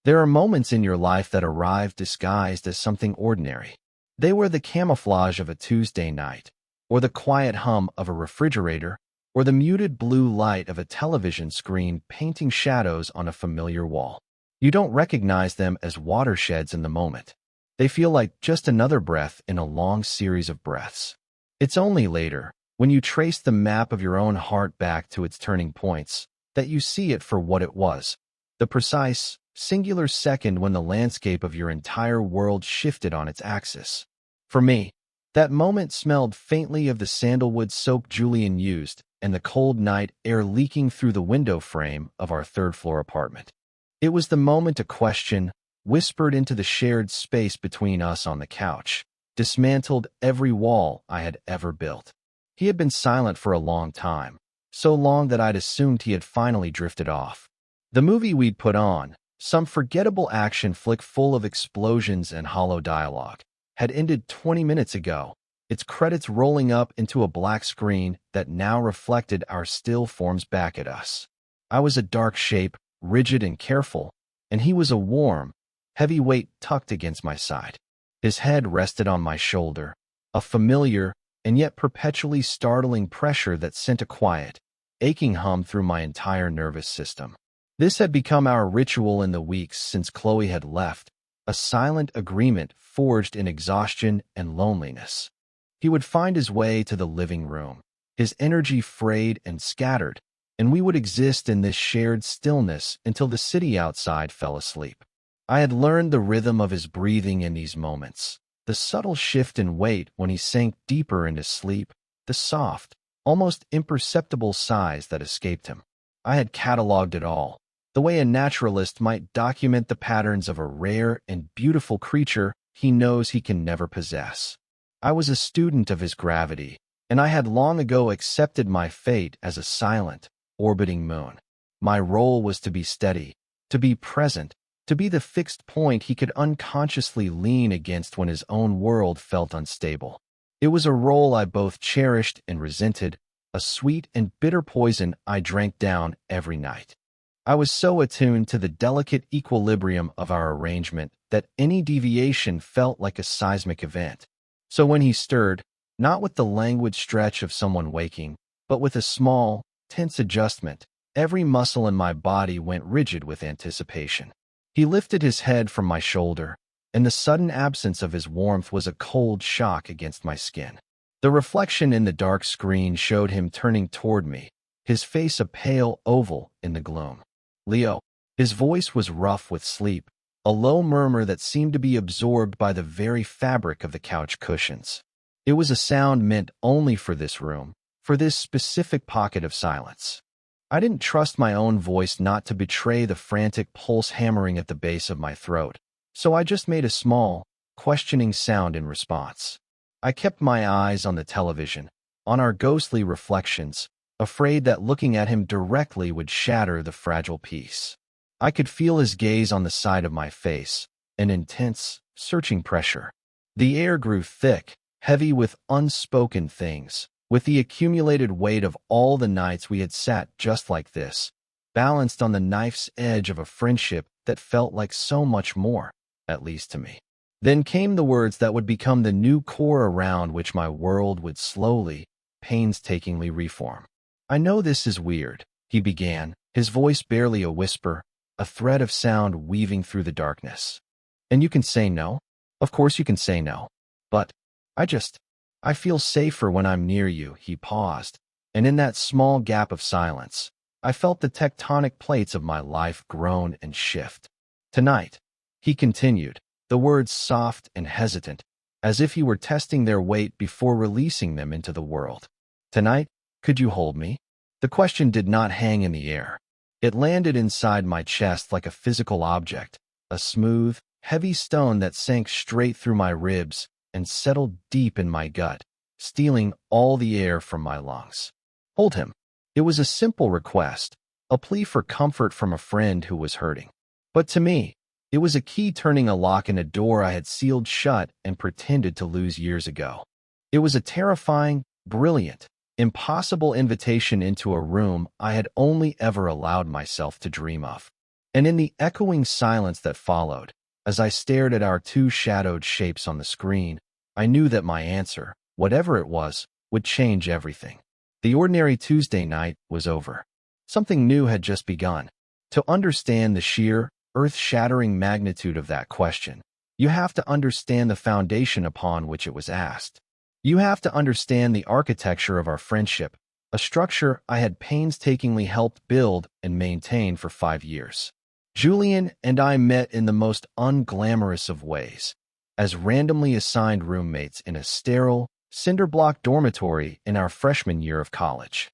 There are moments in your life that arrive disguised as something ordinary. They were the camouflage of a Tuesday night, or the quiet hum of a refrigerator, or the muted blue light of a television screen painting shadows on a familiar wall. You don't recognize them as watersheds in the moment. They feel like just another breath in a long series of breaths. It's only later, when you trace the map of your own heart back to its turning points, that you see it for what it was. The precise, singular second when the landscape of your entire world shifted on its axis. For me, that moment smelled faintly of the sandalwood soap Julian used and the cold night air leaking through the window frame of our third-floor apartment. It was the moment a question, whispered into the shared space between us on the couch, dismantled every wall I had ever built. He had been silent for a long time, so long that I'd assumed he had finally drifted off. The movie we'd put on, some forgettable action flick full of explosions and hollow dialogue, had ended 20 minutes ago, its credits rolling up into a black screen that now reflected our still forms back at us. I was a dark shape, rigid and careful, and he was a warm, heavy weight tucked against my side. His head rested on my shoulder, a familiar and yet perpetually startling pressure that sent a quiet, aching hum through my entire nervous system. This had become our ritual in the weeks since Chloe had left, a silent agreement forged in exhaustion and loneliness. He would find his way to the living room, his energy frayed and scattered, and we would exist in this shared stillness until the city outside fell asleep. I had learned the rhythm of his breathing in these moments, the subtle shift in weight when he sank deeper into sleep, the soft, almost imperceptible sighs that escaped him. I had cataloged it all, the way a naturalist might document the patterns of a rare and beautiful creature he knows he can never possess. I was a student of his gravity, and I had long ago accepted my fate as a silent, orbiting moon. My role was to be steady, to be present, to be the fixed point he could unconsciously lean against when his own world felt unstable. It was a role I both cherished and resented, a sweet and bitter poison I drank down every night. I was so attuned to the delicate equilibrium of our arrangement that any deviation felt like a seismic event. So when he stirred, not with the languid stretch of someone waking, but with a small, tense adjustment, every muscle in my body went rigid with anticipation. He lifted his head from my shoulder, and the sudden absence of his warmth was a cold shock against my skin. The reflection in the dark screen showed him turning toward me, his face a pale oval in the gloom. "Leo." His voice was rough with sleep, a low murmur that seemed to be absorbed by the very fabric of the couch cushions. It was a sound meant only for this room, for this specific pocket of silence. I didn't trust my own voice not to betray the frantic pulse hammering at the base of my throat, so I just made a small, questioning sound in response. I kept my eyes on the television, on our ghostly reflections, afraid that looking at him directly would shatter the fragile peace. I could feel his gaze on the side of my face, an intense, searching pressure. The air grew thick, heavy with unspoken things, with the accumulated weight of all the nights we had sat just like this, balanced on the knife's edge of a friendship that felt like so much more, at least to me. Then came the words that would become the new core around which my world would slowly, painstakingly reform. "I know this is weird," he began, his voice barely a whisper, a thread of sound weaving through the darkness. "And you can say no? Of course you can say no. But I feel safer when I'm near you." He paused, and in that small gap of silence, I felt the tectonic plates of my life groan and shift. "Tonight," he continued, the words soft and hesitant, as if he were testing their weight before releasing them into the world. "Tonight, could you hold me?" The question did not hang in the air. It landed inside my chest like a physical object, a smooth, heavy stone that sank straight through my ribs and settled deep in my gut, stealing all the air from my lungs. Hold him. It was a simple request, a plea for comfort from a friend who was hurting. But to me, it was a key turning a lock in a door I had sealed shut and pretended to lose years ago. It was a terrifying, brilliant, impossible invitation into a room I had only ever allowed myself to dream of. And in the echoing silence that followed, as I stared at our two shadowed shapes on the screen, I knew that my answer, whatever it was, would change everything. The ordinary Tuesday night was over. Something new had just begun. To understand the sheer, earth-shattering magnitude of that question, you have to understand the foundation upon which it was asked. You have to understand the architecture of our friendship, a structure I had painstakingly helped build and maintain for 5 years. Julian and I met in the most unglamorous of ways, as randomly assigned roommates in a sterile, cinder-block dormitory in our freshman year of college.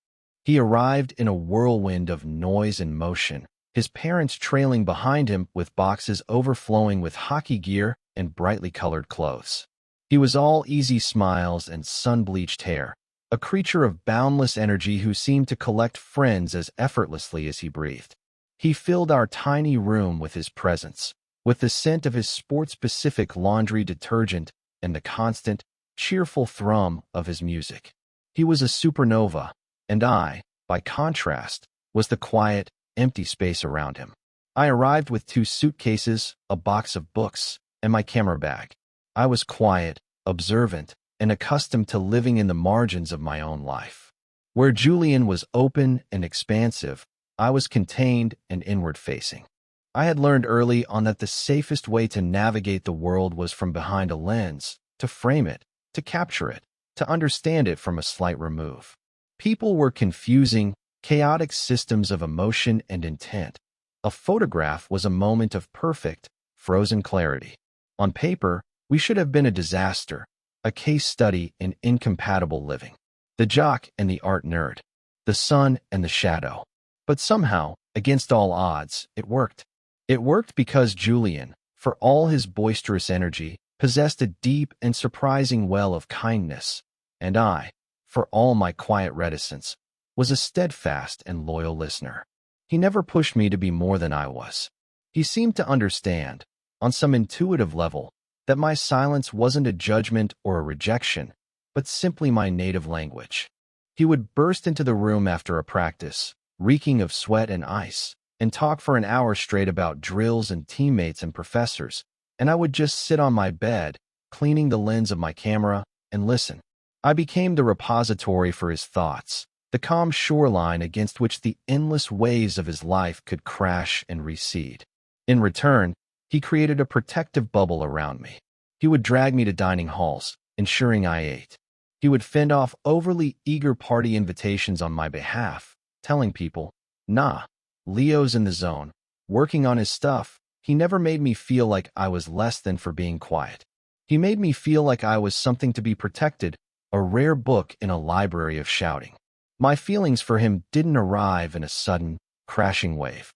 He arrived in a whirlwind of noise and motion, his parents trailing behind him with boxes overflowing with hockey gear and brightly colored clothes. He was all easy smiles and sun-bleached hair, a creature of boundless energy who seemed to collect friends as effortlessly as he breathed. He filled our tiny room with his presence, with the scent of his sport-specific laundry detergent and the constant, cheerful thrum of his music. He was a supernova, and I, by contrast, was the quiet, empty space around him. I arrived with 2 suitcases, a box of books, and my camera bag. I was quiet, observant, and accustomed to living in the margins of my own life. Where Julian was open and expansive, I was contained and inward-facing. I had learned early on that the safest way to navigate the world was from behind a lens, to frame it, to capture it, to understand it from a slight remove. People were confusing, chaotic systems of emotion and intent. A photograph was a moment of perfect, frozen clarity. On paper, we should have been a disaster, a case study in incompatible living. The jock and the art nerd, the sun and the shadow. But somehow, against all odds, it worked. It worked because Julian, for all his boisterous energy, possessed a deep and surprising well of kindness, and I, for all my quiet reticence, was a steadfast and loyal listener. He never pushed me to be more than I was. He seemed to understand, on some intuitive level, that my silence wasn't a judgment or a rejection, but simply my native language. He would burst into the room after a practice, reeking of sweat and ice, and talk for an hour straight about drills and teammates and professors, and I would just sit on my bed, cleaning the lens of my camera, and listen. I became the repository for his thoughts, the calm shoreline against which the endless waves of his life could crash and recede. In return, he created a protective bubble around me. He would drag me to dining halls, ensuring I ate. He would fend off overly eager party invitations on my behalf, telling people, nah, Leo's in the zone, working on his stuff. He never made me feel like I was less than for being quiet. He made me feel like I was something to be protected, a rare book in a library of shouting. My feelings for him didn't arrive in a sudden, crashing wave.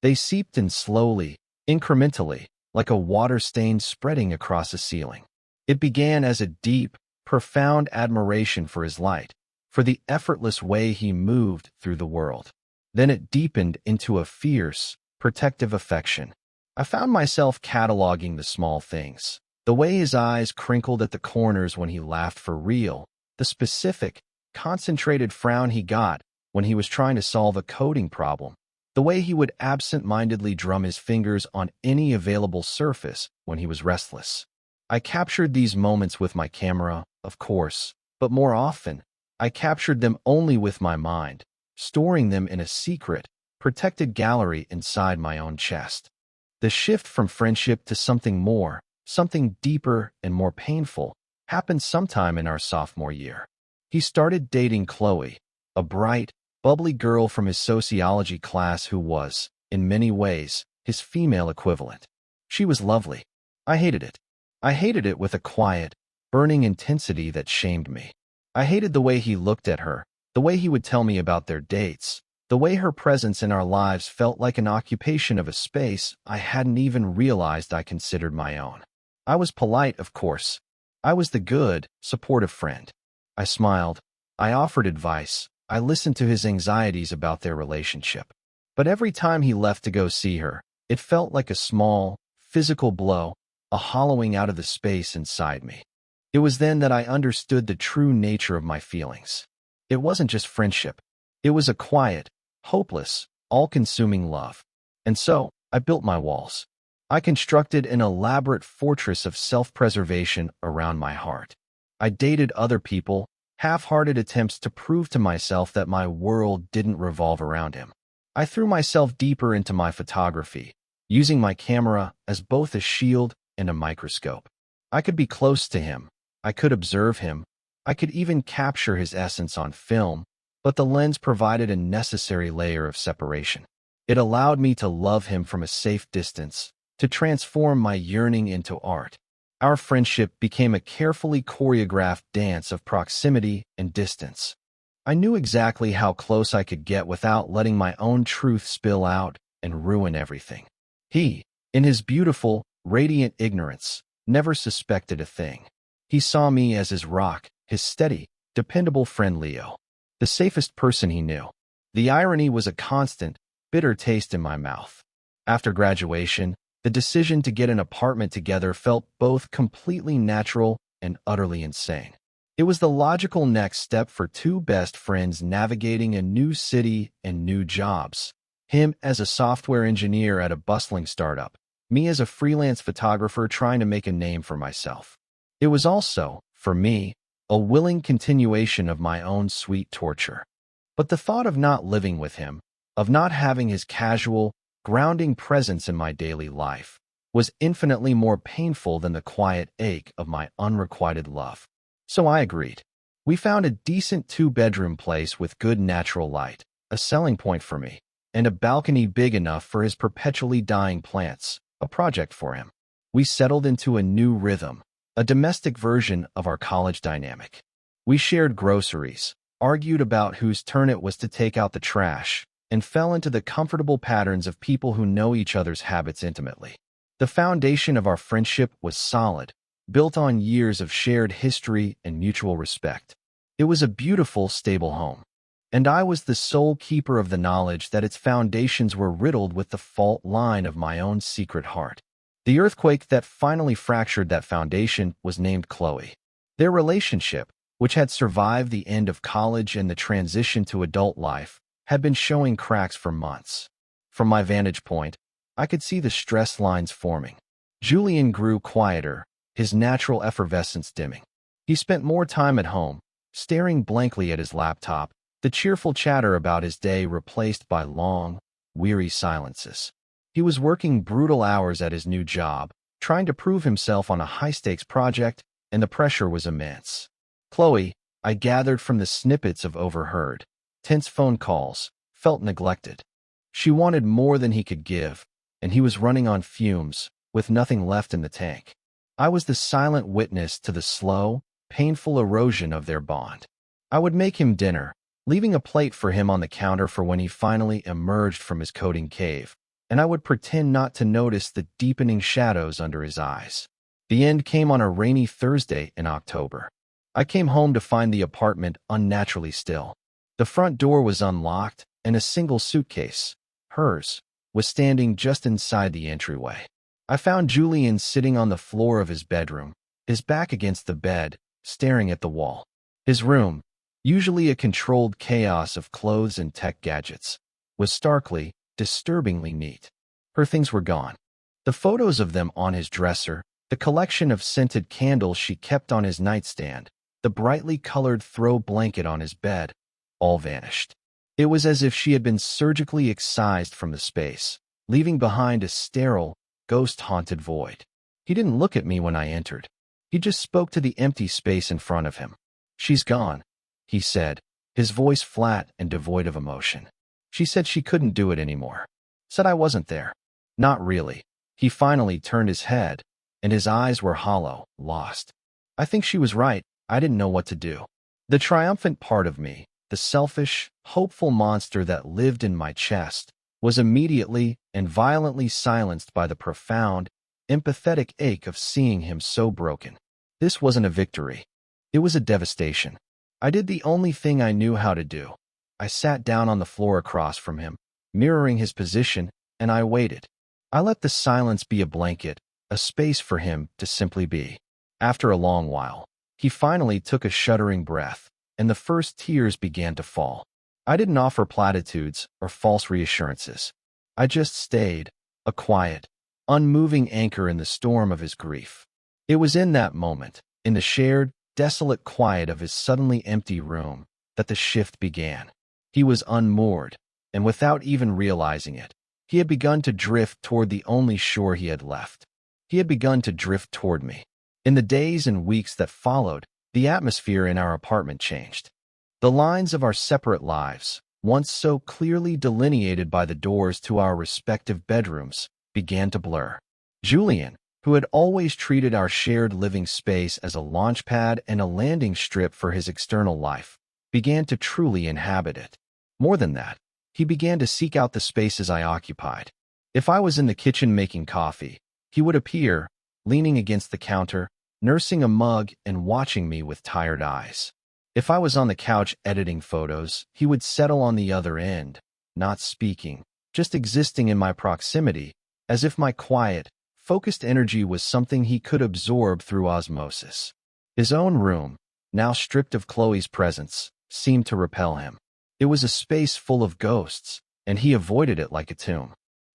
They seeped in slowly, incrementally, like a water stain spreading across a ceiling. It began as a deep, profound admiration for his light, for the effortless way he moved through the world. Then it deepened into a fierce, protective affection. I found myself cataloging the small things. The way his eyes crinkled at the corners when he laughed for real, the specific, concentrated frown he got when he was trying to solve a coding problem, the way he would absent-mindedly drum his fingers on any available surface when he was restless. I captured these moments with my camera, of course, but more often, I captured them only with my mind, storing them in a secret, protected gallery inside my own chest. The shift from friendship to something more, something deeper and more painful, happened sometime in our sophomore year. He started dating Chloe, a bright, bubbly girl from his sociology class who was, in many ways, his female equivalent. She was lovely. I hated it. I hated it with a quiet, burning intensity that shamed me. I hated the way he looked at her, the way he would tell me about their dates, the way her presence in our lives felt like an occupation of a space I hadn't even realized I considered my own. I was polite, of course. I was the good, supportive friend. I smiled. I offered advice. I listened to his anxieties about their relationship. But every time he left to go see her, it felt like a small, physical blow, a hollowing out of the space inside me. It was then that I understood the true nature of my feelings. It wasn't just friendship. It was a quiet, hopeless, all-consuming love. And so, I built my walls. I constructed an elaborate fortress of self-preservation around my heart. I dated other people, half-hearted attempts to prove to myself that my world didn't revolve around him. I threw myself deeper into my photography, using my camera as both a shield and a microscope. I could be close to him. I could observe him. I could even capture his essence on film, but the lens provided a necessary layer of separation. It allowed me to love him from a safe distance, to transform my yearning into art. Our friendship became a carefully choreographed dance of proximity and distance. I knew exactly how close I could get without letting my own truth spill out and ruin everything. He, in his beautiful, radiant ignorance, never suspected a thing. He saw me as his rock, his steady, dependable friend Leo, the safest person he knew. The irony was a constant, bitter taste in my mouth. After graduation, the decision to get an apartment together felt both completely natural and utterly insane. It was the logical next step for two best friends navigating a new city and new jobs. Him as a software engineer at a bustling startup, me as a freelance photographer trying to make a name for myself. It was also, for me, a willing continuation of my own sweet torture. But the thought of not living with him, of not having his casual, grounding presence in my daily life, was infinitely more painful than the quiet ache of my unrequited love. So I agreed. We found a decent two-bedroom place with good natural light, a selling point for me, and a balcony big enough for his perpetually dying plants, a project for him. We settled into a new rhythm, a domestic version of our college dynamic. We shared groceries, argued about whose turn it was to take out the trash, and fell into the comfortable patterns of people who know each other's habits intimately. The foundation of our friendship was solid, built on years of shared history and mutual respect. It was a beautiful, stable home, and I was the sole keeper of the knowledge that its foundations were riddled with the fault line of my own secret heart. The earthquake that finally fractured that foundation was named Chloe. Their relationship, which had survived the end of college and the transition to adult life, had been showing cracks for months. From my vantage point, I could see the stress lines forming. Julian grew quieter, his natural effervescence dimming. He spent more time at home, staring blankly at his laptop, the cheerful chatter about his day replaced by long, weary silences. He was working brutal hours at his new job, trying to prove himself on a high-stakes project, and the pressure was immense. Chloe, I gathered from the snippets of overheard, tense phone calls, felt neglected. She wanted more than he could give, and he was running on fumes, with nothing left in the tank. I was the silent witness to the slow, painful erosion of their bond. I would make him dinner, leaving a plate for him on the counter for when he finally emerged from his coding cave, and I would pretend not to notice the deepening shadows under his eyes. The end came on a rainy Thursday in October. I came home to find the apartment unnaturally still. The front door was unlocked, and a single suitcase, hers, was standing just inside the entryway. I found Julian sitting on the floor of his bedroom, his back against the bed, staring at the wall. His room, usually a controlled chaos of clothes and tech gadgets, was starkly, disturbingly neat. Her things were gone. The photos of them on his dresser, the collection of scented candles she kept on his nightstand, the brightly colored throw blanket on his bed, all vanished. It was as if she had been surgically excised from the space, leaving behind a sterile, ghost-haunted void. He didn't look at me when I entered. He just spoke to the empty space in front of him. "She's gone," he said, his voice flat and devoid of emotion. "She said she couldn't do it anymore. Said I wasn't there." "Not really." He finally turned his head, and his eyes were hollow, lost. "I think she was right. I didn't know what to do." The triumphant part of me, the selfish, hopeful monster that lived in my chest, was immediately and violently silenced by the profound, empathetic ache of seeing him so broken. This wasn't a victory. It was a devastation. I did the only thing I knew how to do. I sat down on the floor across from him, mirroring his position, and I waited. I let the silence be a blanket, a space for him to simply be. After a long while, he finally took a shuddering breath, and the first tears began to fall. I didn't offer platitudes or false reassurances. I just stayed, a quiet, unmoving anchor in the storm of his grief. It was in that moment, in the shared, desolate quiet of his suddenly empty room, that the shift began. He was unmoored, and without even realizing it, he had begun to drift toward the only shore he had left. He had begun to drift toward me. In the days and weeks that followed, the atmosphere in our apartment changed. The lines of our separate lives, once so clearly delineated by the doors to our respective bedrooms, began to blur. Julian, who had always treated our shared living space as a launchpad and a landing strip for his external life, began to truly inhabit it. More than that, he began to seek out the spaces I occupied. If I was in the kitchen making coffee, he would appear, leaning against the counter, nursing a mug and watching me with tired eyes. If I was on the couch editing photos, he would settle on the other end, not speaking, just existing in my proximity, as if my quiet, focused energy was something he could absorb through osmosis. His own room, now stripped of Chloe's presence, seemed to repel him. It was a space full of ghosts, and he avoided it like a tomb.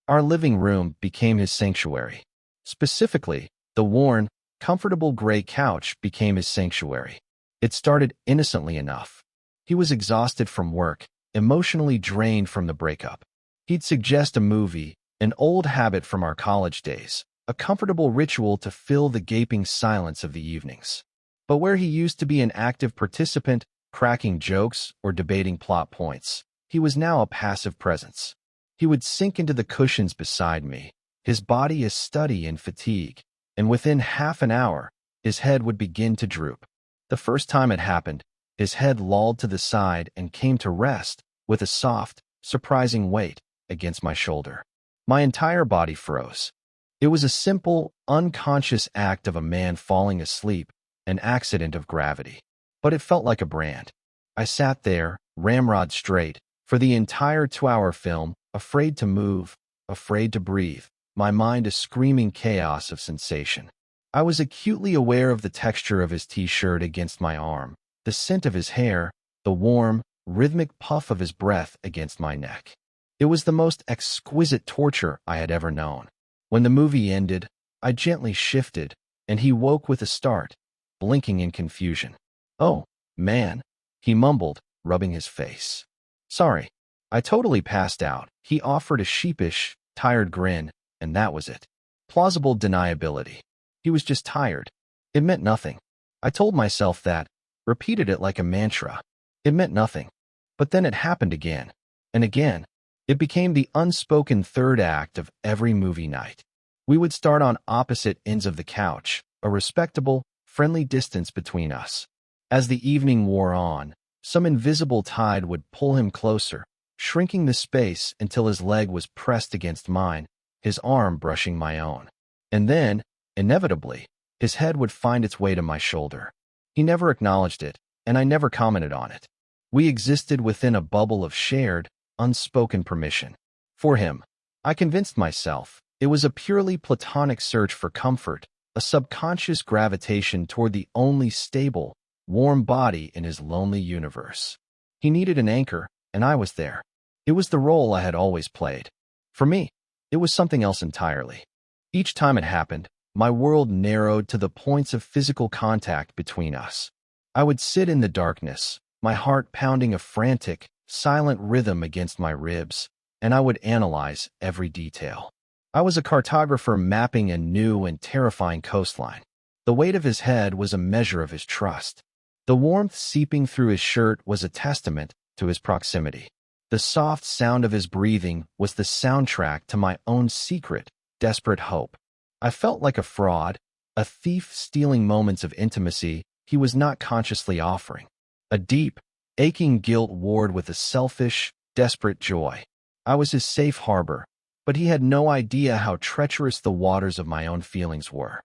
Our living room became his sanctuary. Specifically, the worn, comfortable gray couch became his sanctuary. It started innocently enough. He was exhausted from work, emotionally drained from the breakup. He'd suggest a movie, an old habit from our college days, a comfortable ritual to fill the gaping silence of the evenings. But where he used to be an active participant, cracking jokes or debating plot points, he was now a passive presence. He would sink into the cushions beside me, his body a study in fatigue, and within half an hour, his head would begin to droop. The first time it happened, his head lolled to the side and came to rest, with a soft, surprising weight, against my shoulder. My entire body froze. It was a simple, unconscious act of a man falling asleep, an accident of gravity. But it felt like a brand. I sat there, ramrod straight, for the entire 2-hour film, afraid to move, afraid to breathe, my mind a screaming chaos of sensation. I was acutely aware of the texture of his t-shirt against my arm, the scent of his hair, the warm, rhythmic puff of his breath against my neck. It was the most exquisite torture I had ever known. When the movie ended, I gently shifted, and he woke with a start, blinking in confusion. "Oh, man," he mumbled, rubbing his face. "Sorry, I totally passed out." He offered a sheepish, tired grin, and that was it. Plausible deniability. He was just tired. It meant nothing. I told myself that, repeated it like a mantra. It meant nothing. But then it happened again, and again. It became the unspoken third act of every movie night. We would start on opposite ends of the couch, a respectable, friendly distance between us. As the evening wore on, some invisible tide would pull him closer, shrinking the space until his leg was pressed against mine, his arm brushing my own. And then, inevitably, his head would find its way to my shoulder. He never acknowledged it, and I never commented on it. We existed within a bubble of shared, unspoken permission. For him, I convinced myself, it was a purely platonic search for comfort, a subconscious gravitation toward the only stable, warm body in his lonely universe. He needed an anchor, and I was there. It was the role I had always played. For me, it was something else entirely. Each time it happened, my world narrowed to the points of physical contact between us. I would sit in the darkness, my heart pounding a frantic, silent rhythm against my ribs, and I would analyze every detail. I was a cartographer mapping a new and terrifying coastline. The weight of his head was a measure of his trust. The warmth seeping through his shirt was a testament to his proximity. The soft sound of his breathing was the soundtrack to my own secret, desperate hope. I felt like a fraud, a thief stealing moments of intimacy he was not consciously offering. A deep, aching guilt warred with a selfish, desperate joy. I was his safe harbor, but he had no idea how treacherous the waters of my own feelings were.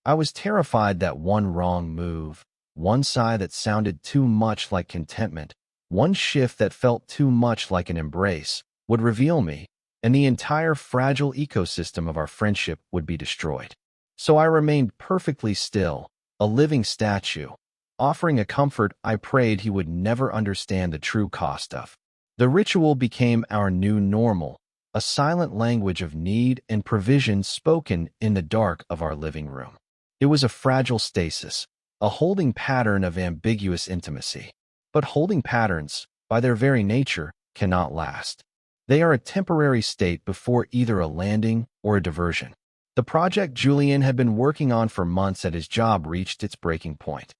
I was terrified that one wrong move, one sigh that sounded too much like contentment, one shift that felt too much like an embrace, would reveal me, and the entire fragile ecosystem of our friendship would be destroyed. So I remained perfectly still, a living statue, offering a comfort I prayed he would never understand the true cost of. The ritual became our new normal, a silent language of need and provision spoken in the dark of our living room. It was a fragile stasis, a holding pattern of ambiguous intimacy. But holding patterns, by their very nature, cannot last. They are a temporary state before either a landing or a diversion. The project Julian had been working on for months at his job reached its breaking point.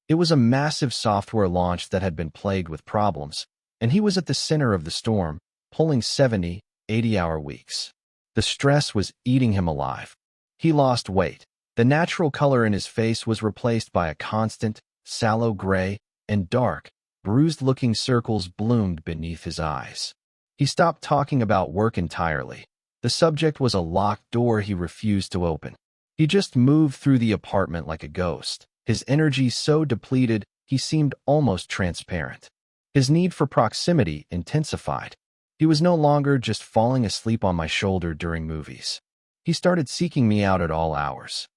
It was a massive software launch that had been plagued with problems, and he was at the center of the storm, pulling 70, 80-hour weeks. The stress was eating him alive. He lost weight. The natural color in his face was replaced by a constant, sallow gray, and dark, bruised-looking circles bloomed beneath his eyes. He stopped talking about work entirely. The subject was a locked door he refused to open. He just moved through the apartment like a ghost, his energy so depleted he seemed almost transparent. His need for proximity intensified. He was no longer just falling asleep on my shoulder during movies. He started seeking me out at all hours.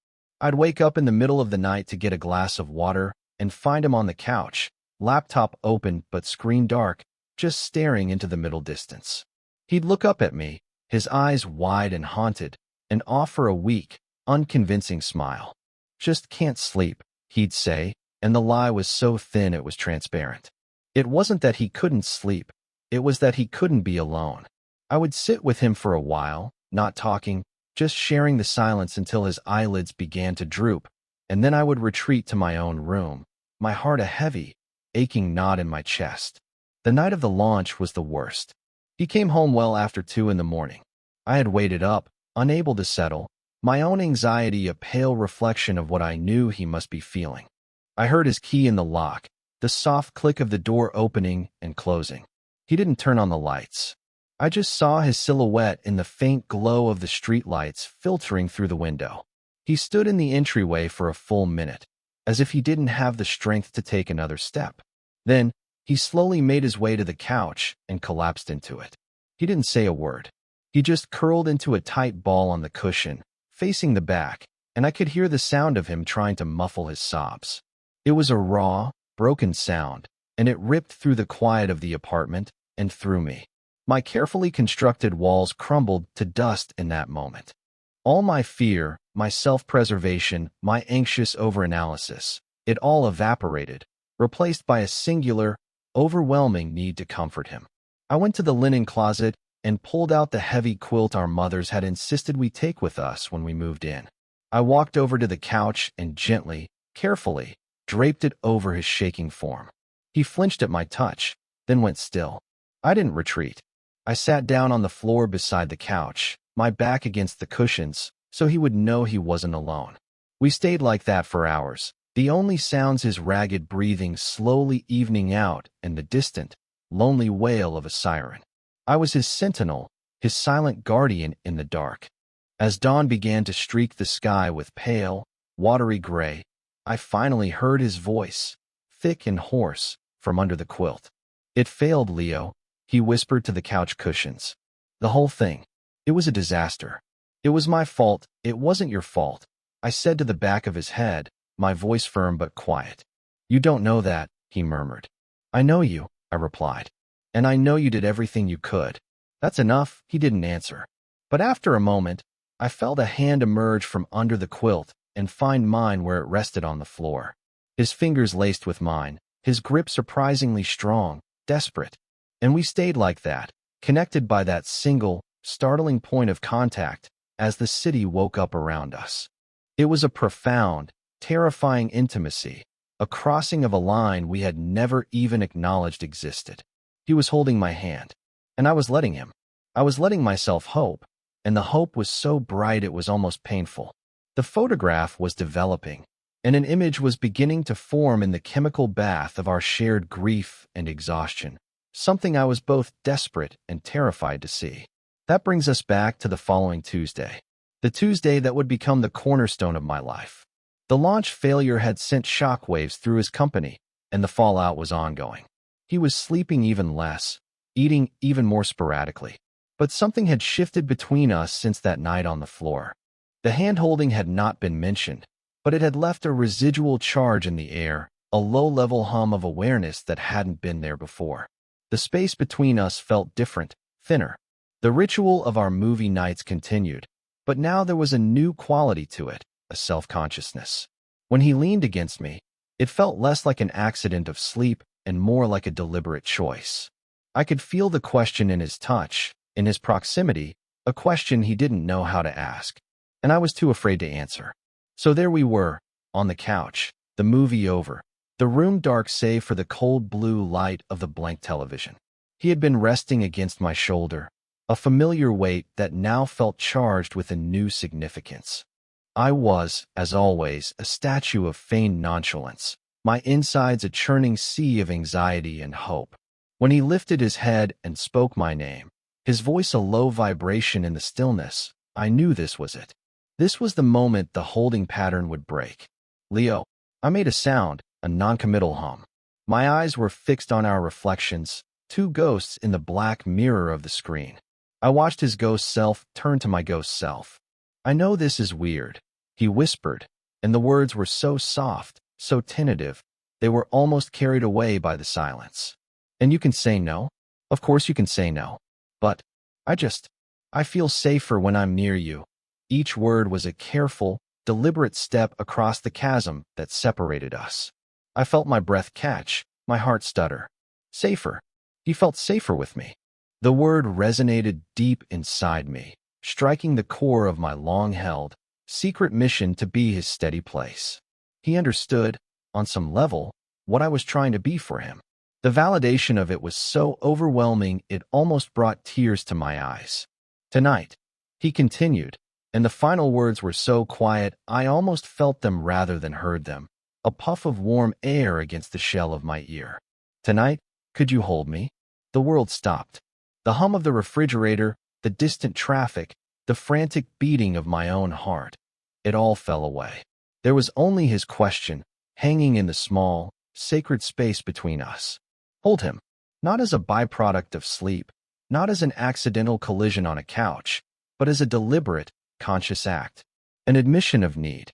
I'd wake up in the middle of the night to get a glass of water and find him on the couch, laptop open but screen dark, just staring into the middle distance. He'd look up at me, his eyes wide and haunted, and offer a weak, unconvincing smile. "Just can't sleep," he'd say, and the lie was so thin it was transparent. It wasn't that he couldn't sleep, it was that he couldn't be alone. I would sit with him for a while, not talking, just sharing the silence until his eyelids began to droop, and then I would retreat to my own room, my heart a heavy, aching knot in my chest. The night of the launch was the worst. He came home well after 2 in the morning. I had waited up, unable to settle, my own anxiety a pale reflection of what I knew he must be feeling. I heard his key in the lock, the soft click of the door opening and closing. He didn't turn on the lights. I just saw his silhouette in the faint glow of the streetlights filtering through the window. He stood in the entryway for a full minute, as if he didn't have the strength to take another step. Then, he slowly made his way to the couch and collapsed into it. He didn't say a word. He just curled into a tight ball on the cushion, facing the back, and I could hear the sound of him trying to muffle his sobs. It was a raw, broken sound, and it ripped through the quiet of the apartment and through me. My carefully constructed walls crumbled to dust in that moment. All my fear, my self-preservation, my anxious overanalysis, it all evaporated, replaced by a singular, overwhelming need to comfort him. I went to the linen closet and pulled out the heavy quilt our mothers had insisted we take with us when we moved in. I walked over to the couch and gently, carefully, draped it over his shaking form. He flinched at my touch, then went still. I didn't retreat. I sat down on the floor beside the couch, my back against the cushions, so he would know he wasn't alone. We stayed like that for hours, the only sounds his ragged breathing slowly evening out and the distant, lonely wail of a siren. I was his sentinel, his silent guardian in the dark. As dawn began to streak the sky with pale, watery gray, I finally heard his voice, thick and hoarse, from under the quilt. "It failed, Leo," he whispered to the couch cushions. "The whole thing. It was a disaster. It was my fault, it wasn't your fault," I said to the back of his head, my voice firm but quiet. "You don't know that," he murmured. "I know you," I replied. "And I know you did everything you could." "That's enough," he didn't answer. But after a moment, I felt a hand emerge from under the quilt and find mine where it rested on the floor. His fingers laced with mine, his grip surprisingly strong, desperate. And we stayed like that, connected by that single, startling point of contact as the city woke up around us. It was a profound, terrifying intimacy, a crossing of a line we had never even acknowledged existed. He was holding my hand, and I was letting him. I was letting myself hope, and the hope was so bright it was almost painful. The photograph was developing, and an image was beginning to form in the chemical bath of our shared grief and exhaustion, something I was both desperate and terrified to see. That brings us back to the following Tuesday, the Tuesday that would become the cornerstone of my life. The launch failure had sent shockwaves through his company, and the fallout was ongoing. He was sleeping even less, eating even more sporadically. But something had shifted between us since that night on the floor. The hand-holding had not been mentioned, but it had left a residual charge in the air, a low-level hum of awareness that hadn't been there before. The space between us felt different, thinner. The ritual of our movie nights continued, but now there was a new quality to it, a self-consciousness. When he leaned against me, it felt less like an accident of sleep and more like a deliberate choice. I could feel the question in his touch, in his proximity, a question he didn't know how to ask, and I was too afraid to answer. So there we were, on the couch, the movie over, the room dark save for the cold blue light of the blank television. He had been resting against my shoulder, a familiar weight that now felt charged with a new significance. I was, as always, a statue of feigned nonchalance, my insides a churning sea of anxiety and hope. When he lifted his head and spoke my name, his voice a low vibration in the stillness, I knew this was it. This was the moment the holding pattern would break. Leo. I made a sound, a noncommittal hum. My eyes were fixed on our reflections, two ghosts in the black mirror of the screen. I watched his ghost self turn to my ghost self. I know this is weird, he whispered, and the words were so soft, so tentative, they were almost carried away by the silence. And you can say no? Of course you can say no. But, I feel safer when I'm near you. Each word was a careful, deliberate step across the chasm that separated us. I felt my breath catch, my heart stutter. Safer. He felt safer with me. The word resonated deep inside me, striking the core of my long-held, secret mission to be his steady place. He understood, on some level, what I was trying to be for him. The validation of it was so overwhelming it almost brought tears to my eyes. Tonight, he continued, and the final words were so quiet I almost felt them rather than heard them, a puff of warm air against the shell of my ear. Tonight, could you hold me? The world stopped. The hum of the refrigerator, the distant traffic, the frantic beating of my own heart. It all fell away. There was only his question, hanging in the small, sacred space between us. Hold him, not as a byproduct of sleep, not as an accidental collision on a couch, but as a deliberate, conscious act, an admission of need,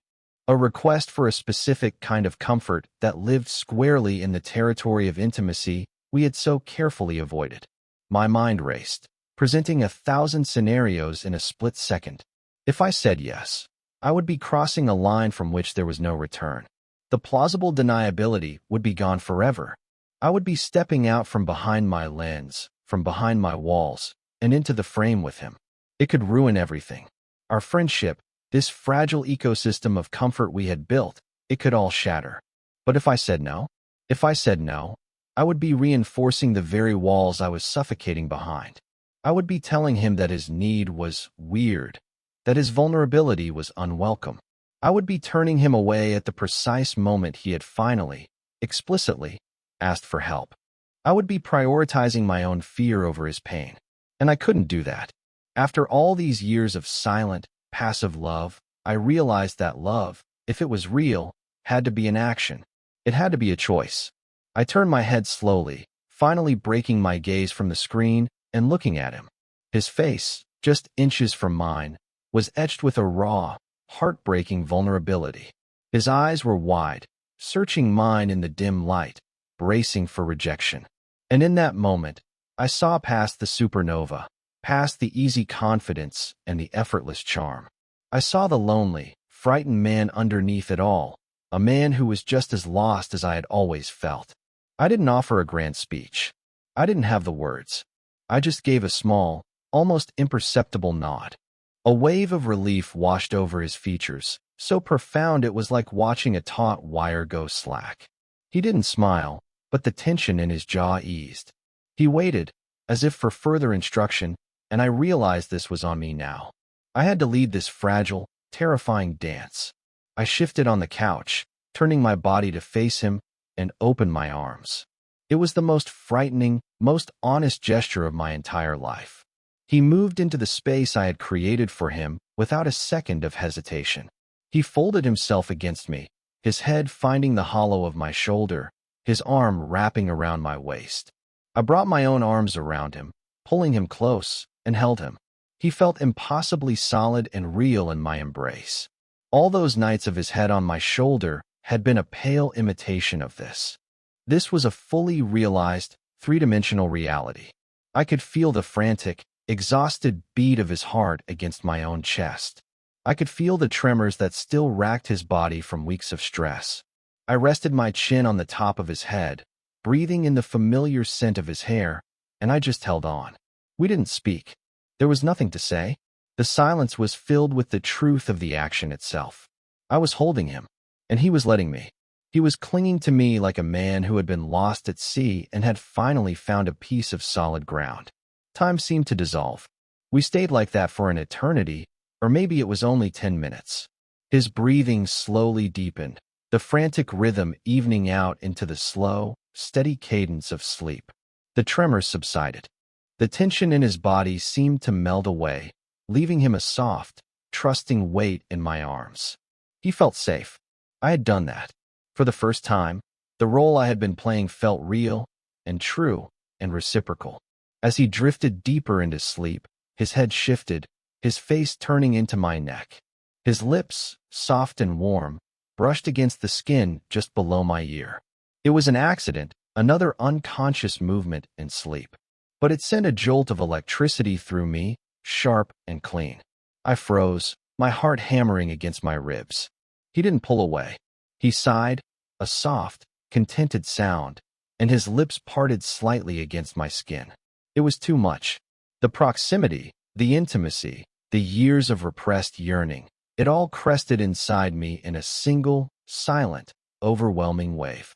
a request for a specific kind of comfort that lived squarely in the territory of intimacy we had so carefully avoided. My mind raced, presenting 1,000 scenarios in a split second. If I said yes, I would be crossing a line from which there was no return. The plausible deniability would be gone forever. I would be stepping out from behind my lens, from behind my walls, and into the frame with him. It could ruin everything. Our friendship, this fragile ecosystem of comfort we had built, it could all shatter. But if I said no, I would be reinforcing the very walls I was suffocating behind. I would be telling him that his need was weird, that his vulnerability was unwelcome. I would be turning him away at the precise moment he had finally, explicitly, asked for help. I would be prioritizing my own fear over his pain. And I couldn't do that. After all these years of silent, passive love, I realized that love, if it was real, had to be an action. It had to be a choice. I turned my head slowly, finally breaking my gaze from the screen and looking at him. His face, just inches from mine, was etched with a raw, heartbreaking vulnerability. His eyes were wide, searching mine in the dim light, bracing for rejection. And in that moment, I saw past the supernova, past the easy confidence and the effortless charm. I saw the lonely, frightened man underneath it all, a man who was just as lost as I had always felt. I didn't offer a grand speech. I didn't have the words. I just gave a small, almost imperceptible nod. A wave of relief washed over his features, so profound it was like watching a taut wire go slack. He didn't smile, but the tension in his jaw eased. He waited, as if for further instruction, and I realized this was on me now. I had to lead this fragile, terrifying dance. I shifted on the couch, turning my body to face him, and opened my arms. It was the most frightening, most honest gesture of my entire life. He moved into the space I had created for him without a second of hesitation. He folded himself against me, his head finding the hollow of my shoulder, his arm wrapping around my waist. I brought my own arms around him, pulling him close, and held him. He felt impossibly solid and real in my embrace. All those nights of his head on my shoulder had been a pale imitation of this. This was a fully realized, three-dimensional reality. I could feel the frantic, exhausted beat of his heart against my own chest. I could feel the tremors that still racked his body from weeks of stress. I rested my chin on the top of his head, breathing in the familiar scent of his hair, and I just held on. We didn't speak. There was nothing to say. The silence was filled with the truth of the action itself. I was holding him, and he was letting me. He was clinging to me like a man who had been lost at sea and had finally found a piece of solid ground. Time seemed to dissolve. We stayed like that for an eternity, or maybe it was only 10 minutes. His breathing slowly deepened, the frantic rhythm evening out into the slow, steady cadence of sleep. The tremors subsided. The tension in his body seemed to melt away, leaving him a soft, trusting weight in my arms. He felt safe. I had done that. For the first time, the role I had been playing felt real and true and reciprocal. As he drifted deeper into sleep, his head shifted, his face turning into my neck. His lips, soft and warm, brushed against the skin just below my ear. It was an accident, another unconscious movement in sleep. But it sent a jolt of electricity through me, sharp and clean. I froze, my heart hammering against my ribs. He didn't pull away. He sighed, a soft, contented sound, and his lips parted slightly against my skin. It was too much. The proximity, the intimacy, the years of repressed yearning, it all crested inside me in a single, silent, overwhelming wave.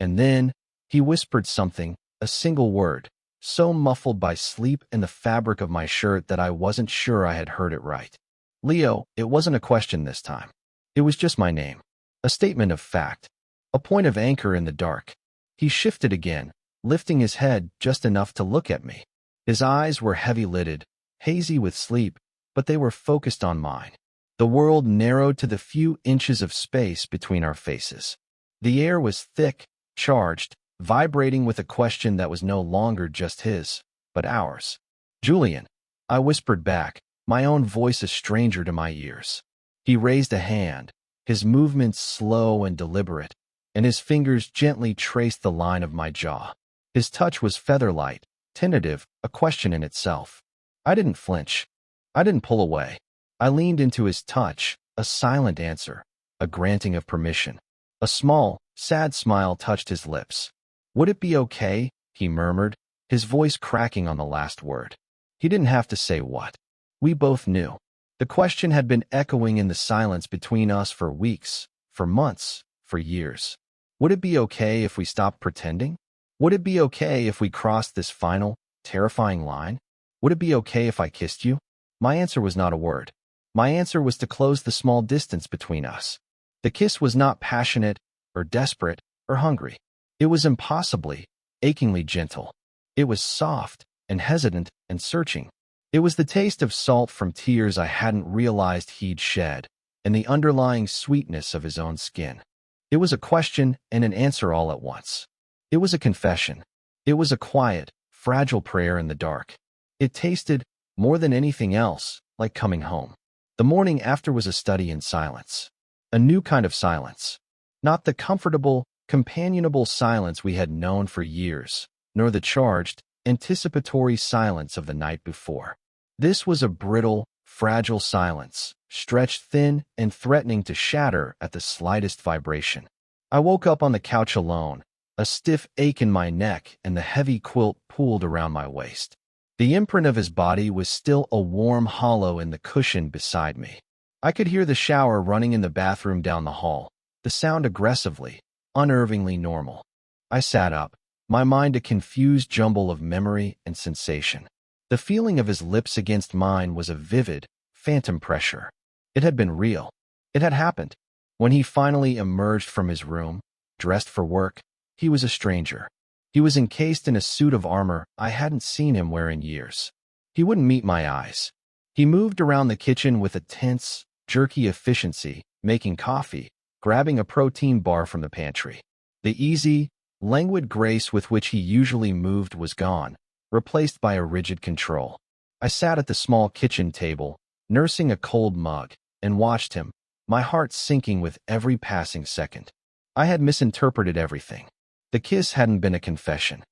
And then, he whispered something, a single word, so muffled by sleep and the fabric of my shirt that I wasn't sure I had heard it right. Leo, it wasn't a question this time. It was just my name. A statement of fact. A point of anchor in the dark. He shifted again, lifting his head just enough to look at me. His eyes were heavy-lidded, hazy with sleep, but they were focused on mine. The world narrowed to the few inches of space between our faces. The air was thick, charged, vibrating with a question that was no longer just his, but ours. Julian, I whispered back, my own voice a stranger to my ears. He raised a hand, his movements slow and deliberate, and his fingers gently traced the line of my jaw. His touch was feather-light, tentative, a question in itself. I didn't flinch. I didn't pull away. I leaned into his touch, a silent answer, a granting of permission. A small, sad smile touched his lips. Would it be okay? He murmured, his voice cracking on the last word. He didn't have to say what. We both knew. The question had been echoing in the silence between us for weeks, for months, for years. Would it be okay if we stopped pretending? Would it be okay if we crossed this final, terrifying line? Would it be okay if I kissed you? My answer was not a word. My answer was to close the small distance between us. The kiss was not passionate, or desperate, or hungry. It was impossibly, achingly gentle. It was soft, and hesitant, and searching. It was the taste of salt from tears I hadn't realized he'd shed, and the underlying sweetness of his own skin. It was a question and an answer all at once. It was a confession. It was a quiet, fragile prayer in the dark. It tasted, more than anything else, like coming home. The morning after was a study in silence. A new kind of silence. Not the comfortable, companionable silence we had known for years, nor the charged, anticipatory silence of the night before. This was a brittle, fragile silence, stretched thin and threatening to shatter at the slightest vibration. I woke up on the couch alone, a stiff ache in my neck and the heavy quilt pooled around my waist. The imprint of his body was still a warm hollow in the cushion beside me. I could hear the shower running in the bathroom down the hall, the sound aggressively, unnervingly normal. I sat up, my mind a confused jumble of memory and sensation. The feeling of his lips against mine was a vivid, phantom pressure. It had been real. It had happened. When he finally emerged from his room, dressed for work, he was a stranger. He was encased in a suit of armor I hadn't seen him wear in years. He wouldn't meet my eyes. He moved around the kitchen with a tense, jerky efficiency, making coffee, grabbing a protein bar from the pantry. The easy, languid grace with which he usually moved was gone, replaced by a rigid control. I sat at the small kitchen table, nursing a cold mug, and watched him, my heart sinking with every passing second. I had misinterpreted everything. The kiss hadn't been a confession.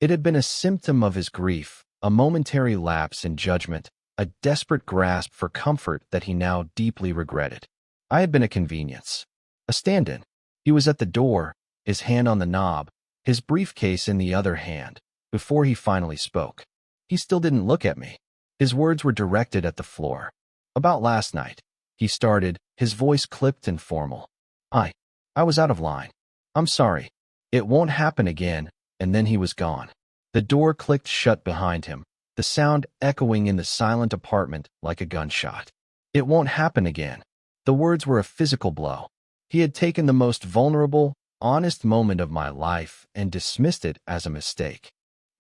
It had been a symptom of his grief, a momentary lapse in judgment, a desperate grasp for comfort that he now deeply regretted. I had been a convenience, a stand-in. He was at the door, his hand on the knob, his briefcase in the other hand, before he finally spoke. He still didn't look at me. His words were directed at the floor. About last night, he started, his voice clipped and formal. I was out of line. I'm sorry. It won't happen again, and then he was gone. The door clicked shut behind him, the sound echoing in the silent apartment like a gunshot. It won't happen again. The words were a physical blow. He had taken the most vulnerable, honest moment of my life and dismissed it as a mistake.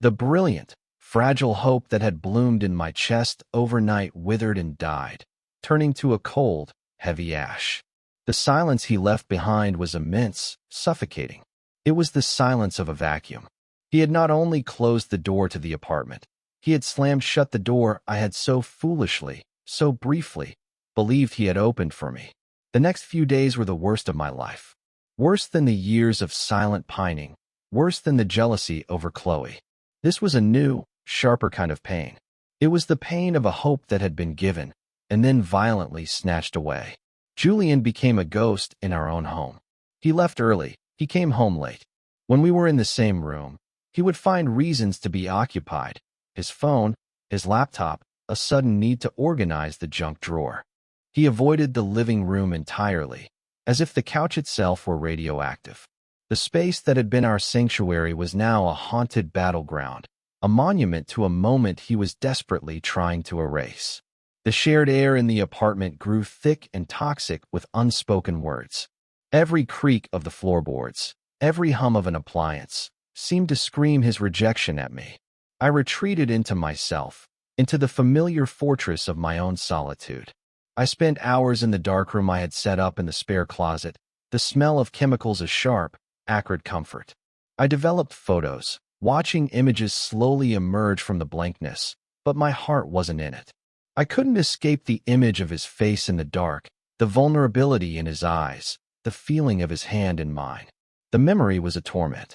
The brilliant, fragile hope that had bloomed in my chest overnight withered and died, turning to a cold, heavy ash. The silence he left behind was immense, suffocating. It was the silence of a vacuum. He had not only closed the door to the apartment, he had slammed shut the door I had so foolishly, so briefly, believed he had opened for me. The next few days were the worst of my life. Worse than the years of silent pining, worse than the jealousy over Chloe. This was a new, sharper kind of pain. It was the pain of a hope that had been given, and then violently snatched away. Julian became a ghost in our own home. He left early, he came home late. When we were in the same room, he would find reasons to be occupied. His phone, his laptop, a sudden need to organize the junk drawer. He avoided the living room entirely, as if the couch itself were radioactive. The space that had been our sanctuary was now a haunted battleground, a monument to a moment he was desperately trying to erase. The shared air in the apartment grew thick and toxic with unspoken words. Every creak of the floorboards, every hum of an appliance, seemed to scream his rejection at me. I retreated into myself, into the familiar fortress of my own solitude. I spent hours in the darkroom I had set up in the spare closet, the smell of chemicals a sharp, acrid comfort. I developed photos, watching images slowly emerge from the blankness, but my heart wasn't in it. I couldn't escape the image of his face in the dark, the vulnerability in his eyes, the feeling of his hand in mine. The memory was a torment.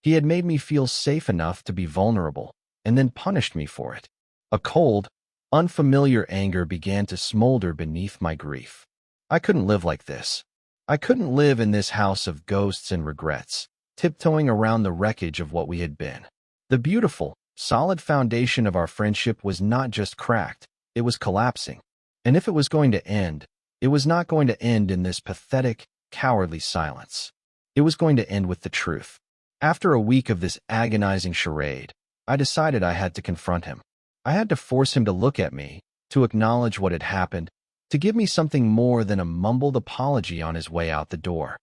He had made me feel safe enough to be vulnerable, and then punished me for it. A cold, unfamiliar anger began to smolder beneath my grief. I couldn't live like this. I couldn't live in this house of ghosts and regrets, tiptoeing around the wreckage of what we had been. The beautiful, solid foundation of our friendship was not just cracked, it was collapsing. And if it was going to end, it was not going to end in this pathetic, cowardly silence. It was going to end with the truth. After a week of this agonizing charade, I decided I had to confront him. I had to force him to look at me, to acknowledge what had happened, to give me something more than a mumbled apology on his way out the door.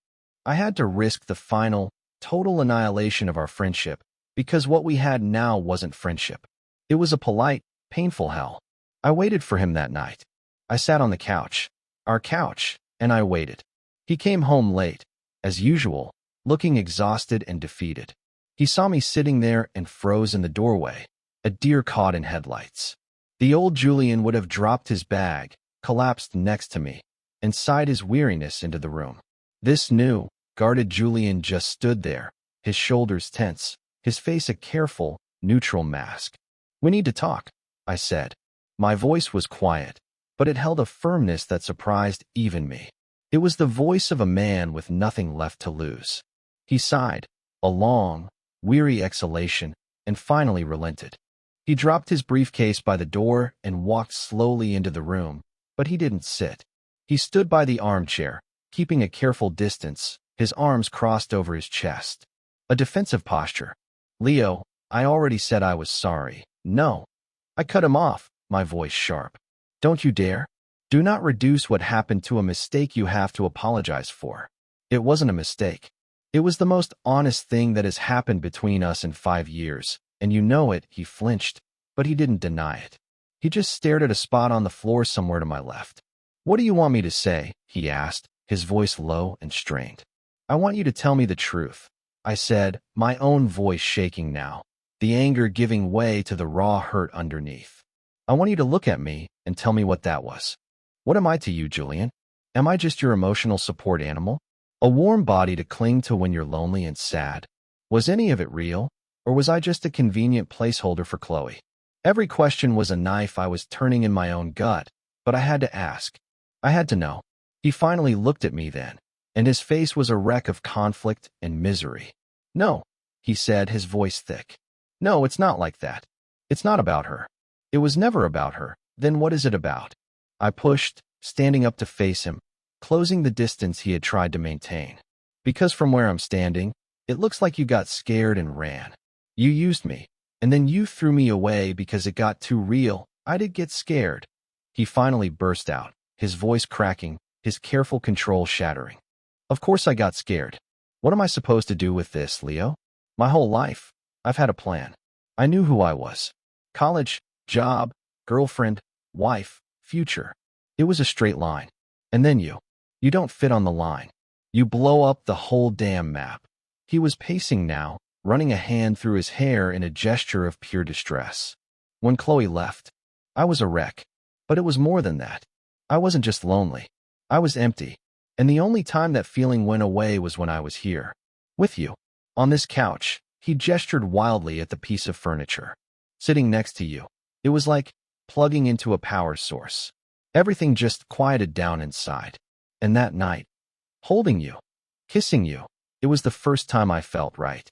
I had to risk the final, total annihilation of our friendship, because what we had now wasn't friendship. It was a polite, painful hell. I waited for him that night. I sat on the couch, our couch, and I waited. He came home late, as usual, looking exhausted and defeated. He saw me sitting there and froze in the doorway, a deer caught in headlights. The old Julian would have dropped his bag, collapsed next to me, and sighed his weariness into the room. This new, guarded Julian just stood there, his shoulders tense, his face a careful, neutral mask. "We need to talk," I said. My voice was quiet, but it held a firmness that surprised even me. It was the voice of a man with nothing left to lose. He sighed, a long, weary exhalation, and finally relented. He dropped his briefcase by the door and walked slowly into the room, but he didn't sit. He stood by the armchair, keeping a careful distance, his arms crossed over his chest. A defensive posture. "Leo, I already said I was sorry." "No." I cut him off, my voice sharp. "Don't you dare. Do not reduce what happened to a mistake you have to apologize for. It wasn't a mistake. It was the most honest thing that has happened between us in 5 years, and you know it." He flinched, but he didn't deny it. He just stared at a spot on the floor somewhere to my left. "What do you want me to say?" he asked, his voice low and strained. "I want you to tell me the truth," I said, my own voice shaking now, the anger giving way to the raw hurt underneath. "I want you to look at me and tell me what that was. What am I to you, Julian? Am I just your emotional support animal? A warm body to cling to when you're lonely and sad? Was any of it real, or was I just a convenient placeholder for Chloe?" Every question was a knife I was turning in my own gut, but I had to ask. I had to know. He finally looked at me then, and his face was a wreck of conflict and misery. No, he said, his voice thick. No, it's not like that. It's not about her. It was never about her. Then what is it about? I pushed, standing up to face him, closing the distance he had tried to maintain. Because from where I'm standing, it looks like you got scared and ran. You used me, and then you threw me away because it got too real. I did get scared. He finally burst out, his voice cracking, his careful control shattering. Of course I got scared. What am I supposed to do with this, Leo? My whole life, I've had a plan. I knew who I was. College, job, girlfriend, wife, future. It was a straight line. And then you. You don't fit on the line. You blow up the whole damn map. He was pacing now, running a hand through his hair in a gesture of pure distress. When Chloe left, I was a wreck. But it was more than that. I wasn't just lonely. I was empty. And the only time that feeling went away was when I was here. With you. On this couch. He gestured wildly at the piece of furniture. Sitting next to you. It was like plugging into a power source. Everything just quieted down inside. And that night, holding you, kissing you, it was the first time I felt right.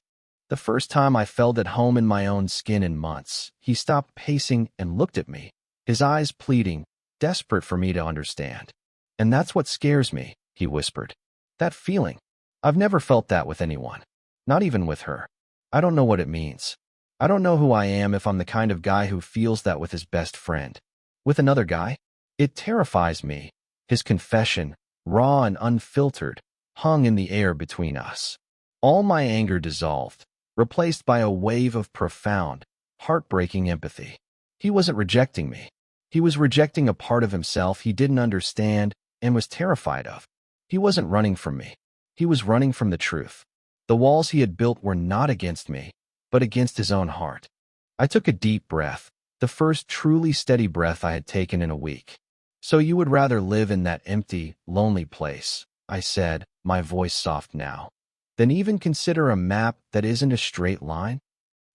The first time I felt at home in my own skin in months. He stopped pacing and looked at me, his eyes pleading, desperate for me to understand. And that's what scares me, he whispered. That feeling. I've never felt that with anyone. Not even with her. I don't know what it means. I don't know who I am if I'm the kind of guy who feels that with his best friend. With another guy? It terrifies me. His confession, raw and unfiltered, hung in the air between us. All my anger dissolved, replaced by a wave of profound, heartbreaking empathy. He wasn't rejecting me. He was rejecting a part of himself he didn't understand and was terrified of. He wasn't running from me. He was running from the truth. The walls he had built were not against me, but against his own heart. I took a deep breath, the first truly steady breath I had taken in a week. So you would rather live in that empty, lonely place, I said, my voice soft now, than even consider a map that isn't a straight line?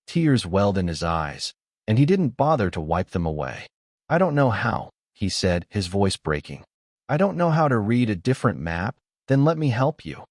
Tears welled in his eyes, and he didn't bother to wipe them away. I don't know how, he said, his voice breaking. I don't know how to read a different map. Then let me help you,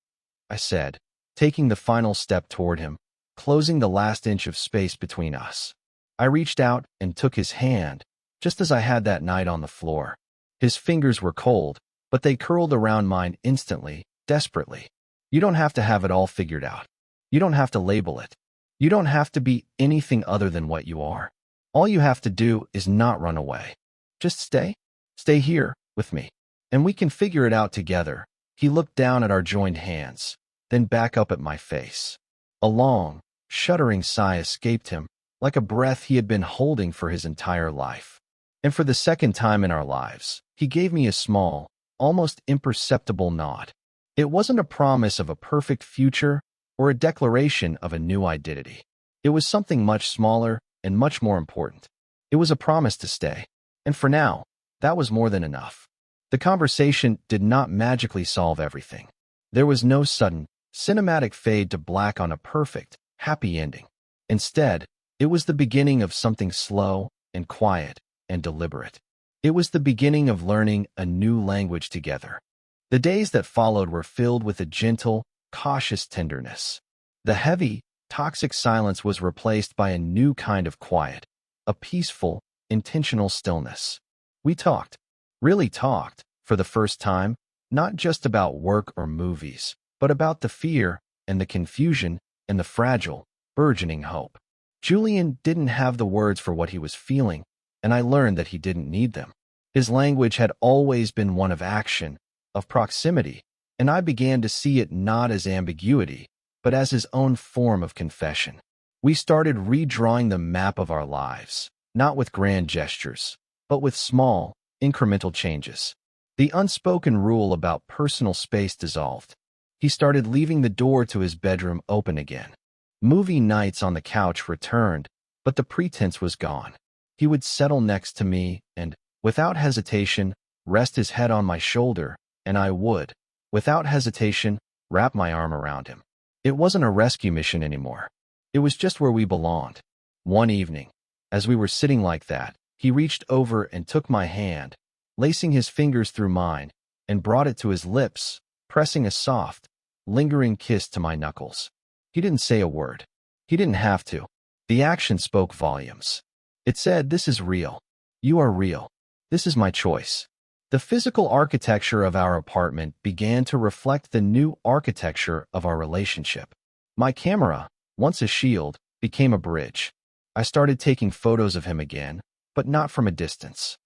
I said, taking the final step toward him, closing the last inch of space between us. I reached out and took his hand, just as I had that night on the floor. His fingers were cold, but they curled around mine instantly, desperately. You don't have to have it all figured out. You don't have to label it. You don't have to be anything other than what you are. All you have to do is not run away. Just stay. Stay here, with me. And we can figure it out together. He looked down at our joined hands, then back up at my face. A long, shuddering sigh escaped him, like a breath he had been holding for his entire life. And for the second time in our lives, he gave me a small, almost imperceptible nod. It wasn't a promise of a perfect future or a declaration of a new identity. It was something much smaller and much more important. It was a promise to stay. And for now, that was more than enough. The conversation did not magically solve everything. There was no sudden, cinematic fade to black on a perfect, happy ending. Instead, it was the beginning of something slow and quiet and deliberate. It was the beginning of learning a new language together. The days that followed were filled with a gentle, cautious tenderness. The heavy, toxic silence was replaced by a new kind of quiet, a peaceful, intentional stillness. We talked, really talked, for the first time, not just about work or movies, but about the fear and the confusion and the fragile, burgeoning hope. Julian didn't have the words for what he was feeling, and I learned that he didn't need them. His language had always been one of action, of proximity, and I began to see it not as ambiguity, but as his own form of confession. We started redrawing the map of our lives, not with grand gestures, but with small, incremental changes. The unspoken rule about personal space dissolved. He started leaving the door to his bedroom open again. Movie nights on the couch returned, but the pretense was gone. He would settle next to me and, without hesitation, rest his head on my shoulder, and I would, without hesitation, wrap my arm around him. It wasn't a rescue mission anymore. It was just where we belonged. One evening, As we were sitting like that, he reached over and took my hand, lacing his fingers through mine, and brought it to his lips, pressing a soft, lingering kiss to my knuckles. He didn't say a word. He didn't have to. The action spoke volumes. It said, "This is real. You are real. This is my choice." The physical architecture of our apartment began to reflect the new architecture of our relationship. My camera, once a shield, became a bridge. I started taking photos of him again, but not from a distance.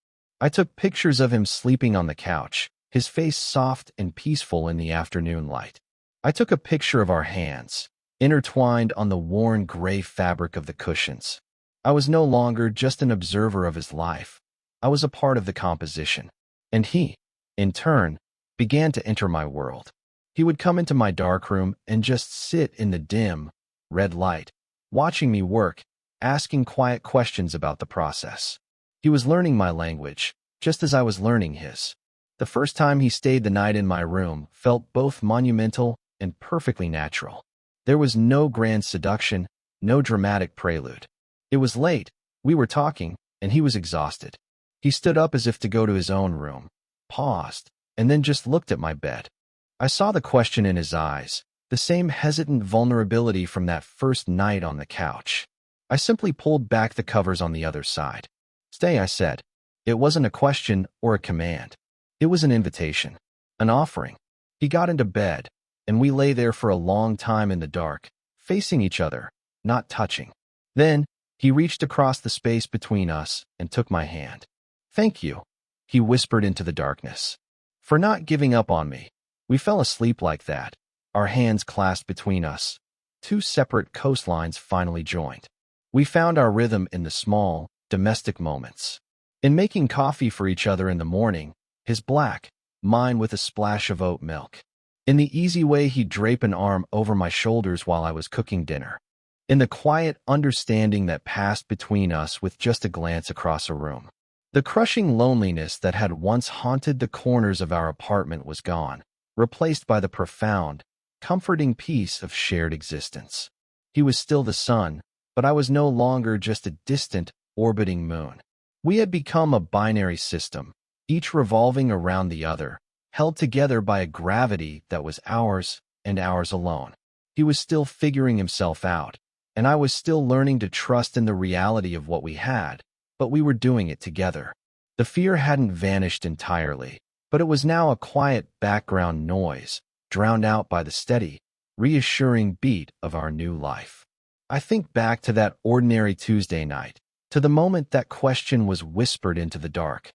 I took pictures of him sleeping on the couch, his face soft and peaceful in the afternoon light. I took a picture of our hands, intertwined on the worn gray fabric of the cushions. I was no longer just an observer of his life. I was a part of the composition. And he, in turn, began to enter my world. He would come into my darkroom and just sit in the dim, red light, watching me work, asking quiet questions about the process. He was learning my language, just as I was learning his. The first time he stayed the night in my room felt both monumental and perfectly natural. There was no grand seduction, no dramatic prelude. It was late, we were talking, and he was exhausted. He stood up as if to go to his own room, paused, and then just looked at my bed. I saw the question in his eyes, the same hesitant vulnerability from that first night on the couch. I simply pulled back the covers on the other side. "Stay," I said. It wasn't a question or a command. It was an invitation, an offering. He got into bed, and we lay there for a long time in the dark, facing each other, not touching. Then, he reached across the space between us and took my hand. "Thank you," he whispered into the darkness, "for not giving up on me." We fell asleep like that, our hands clasped between us. Two separate coastlines finally joined. We found our rhythm in the small, domestic moments. In making coffee for each other in the morning, his black, mine with a splash of oat milk. In the easy way he'd drape an arm over my shoulders while I was cooking dinner. In the quiet understanding that passed between us with just a glance across a room. The crushing loneliness that had once haunted the corners of our apartment was gone, replaced by the profound, comforting peace of shared existence. He was still the sun, but I was no longer just a distant, orbiting moon. We had become a binary system, each revolving around the other, held together by a gravity that was ours and ours alone. He was still figuring himself out, and I was still learning to trust in the reality of what we had, but we were doing it together. The fear hadn't vanished entirely, but it was now a quiet background noise, drowned out by the steady, reassuring beat of our new life. I think back to that ordinary Tuesday night, to the moment that question was whispered into the dark.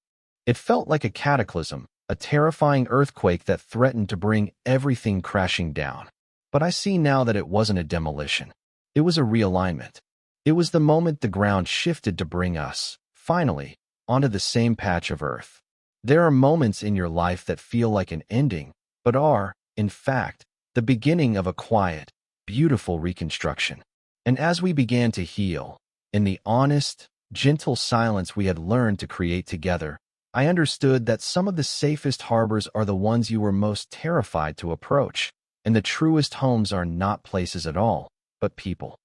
It felt like a cataclysm, a terrifying earthquake that threatened to bring everything crashing down. But I see now that it wasn't a demolition. It was a realignment. It was the moment the ground shifted to bring us, finally, onto the same patch of earth. There are moments in your life that feel like an ending, but are, in fact, the beginning of a quiet, beautiful reconstruction. And as we began to heal, in the honest, gentle silence we had learned to create together, I understood that some of the safest harbors are the ones you were most terrified to approach, and the truest homes are not places at all, but people.